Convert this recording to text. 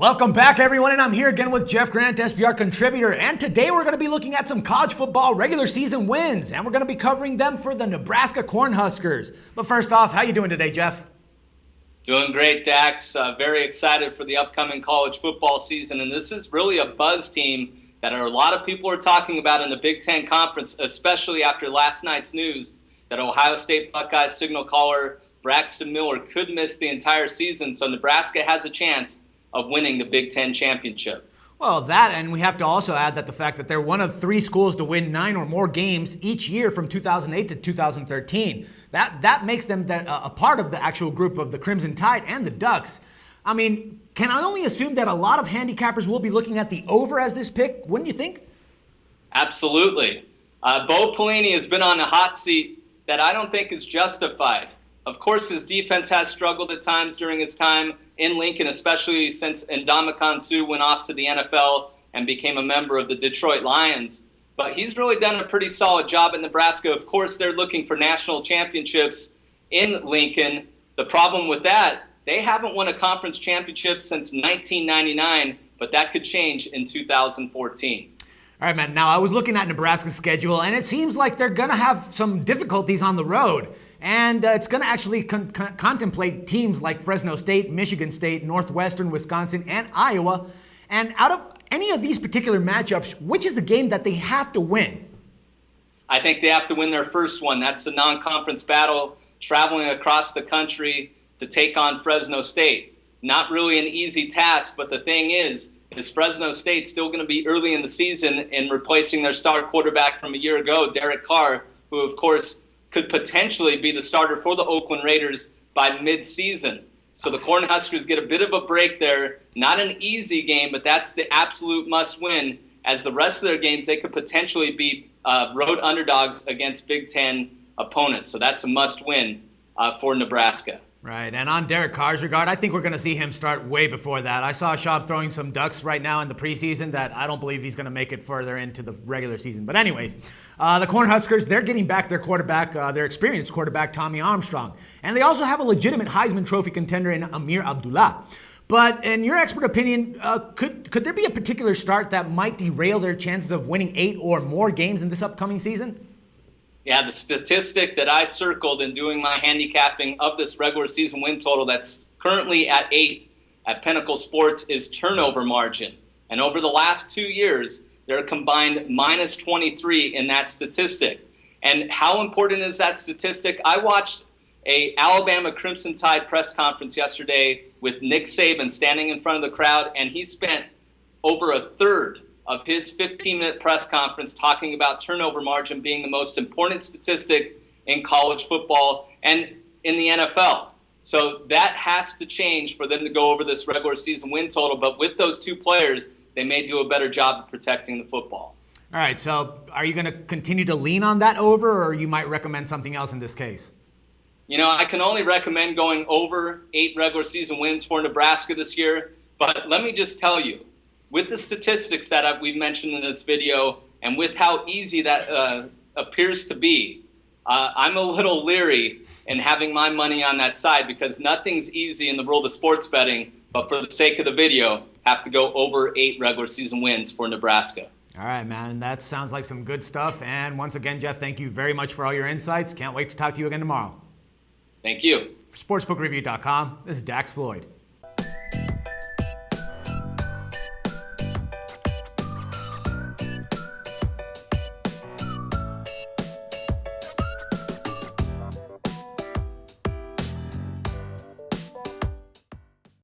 Welcome back, everyone, and I'm here again with Jeff Grant, SBR contributor, and today we're going to be looking at some college football regular season wins, and we're going to be covering them for the Nebraska Cornhuskers. But first off, how you doing today, Jeff? Doing great, Dax. Very excited for the upcoming college football season, and this is really a buzz team that a lot of people are talking about in the Big Ten Conference, especially after last night's news that Ohio State Buckeyes signal caller Braxton Miller could miss the entire season, so Nebraska has a chance of winning the Big Ten championship. Well, that, and we have to also add that the fact that they're one of three schools to win 9 or more games each year from 2008 to 2013. That makes them a part of the actual group of the Crimson Tide and the Ducks. I mean, can I only assume that a lot of handicappers will be looking at the over as this pick, wouldn't you think? Absolutely. Bo Pelini has been on a hot seat that I don't think is justified. Of course, his defense has struggled at times during his time in Lincoln, especially since Ndamukong Suh went off to the NFL and became a member of the Detroit Lions. But he's really done a pretty solid job at Nebraska. Of course, they're looking for national championships in Lincoln. The problem with that, they haven't won a conference championship since 1999, but that could change in 2014. All right, man. Now, I was looking at Nebraska's schedule, and it seems like they're going to have some difficulties on the road. And it's going to actually contemplate teams like Fresno State, Michigan State, Northwestern, Wisconsin, and Iowa. And out of any of these particular matchups, which is the game that they have to win? I think they have to win their first one. That's the non-conference battle, traveling across the country to take on Fresno State. Not really an easy task, but the thing is Fresno State still going to be early in the season in replacing their star quarterback from a year ago, Derek Carr, who, of course, could potentially be the starter for the Oakland Raiders by mid-season. So the Cornhuskers get a bit of a break there. Not an easy game, but that's the absolute must-win. As the rest of their games, they could potentially be road underdogs against Big Ten opponents. So that's a must-win for Nebraska. Right, and on Derek Carr's regard, I think we're going to see him start way before that. I saw Schaub throwing some ducks right now in the preseason that I don't believe he's going to make it further into the regular season. But anyways, the Cornhuskers, they're getting back their quarterback, their experienced quarterback, Tommy Armstrong. And they also have a legitimate Heisman Trophy contender in Amir Abdullah. But in your expert opinion, could there be a particular start that might derail their chances of winning 8 or more games in this upcoming season? Yeah, the statistic that I circled in doing my handicapping of this regular season win total that's currently at 8 at Pinnacle Sports is turnover margin. And over the last 2 years, they're combined minus 23 in that statistic. And how important is that statistic? I watched a Alabama Crimson Tide press conference yesterday with Nick Saban standing in front of the crowd, and he spent over a third of his 15-minute press conference talking about turnover margin being the most important statistic in college football and in the NFL. So that has to change for them to go over this regular season win total. But with those two players, they may do a better job of protecting the football. All right, so are you going to continue to lean on that over, or you might recommend something else in this case? You know, I can only recommend going over 8 regular season wins for Nebraska this year. But let me just tell you, with the statistics that we've mentioned in this video and with how easy that appears to be, I'm a little leery in having my money on that side because nothing's easy in the world of sports betting. But for the sake of the video, have to go over 8 regular season wins for Nebraska. All right, man. That sounds like some good stuff. And once again, Jeff, thank you very much for all your insights. Can't wait to talk to you again tomorrow. Thank you. For SportsbookReview.com, this is Dax Floyd.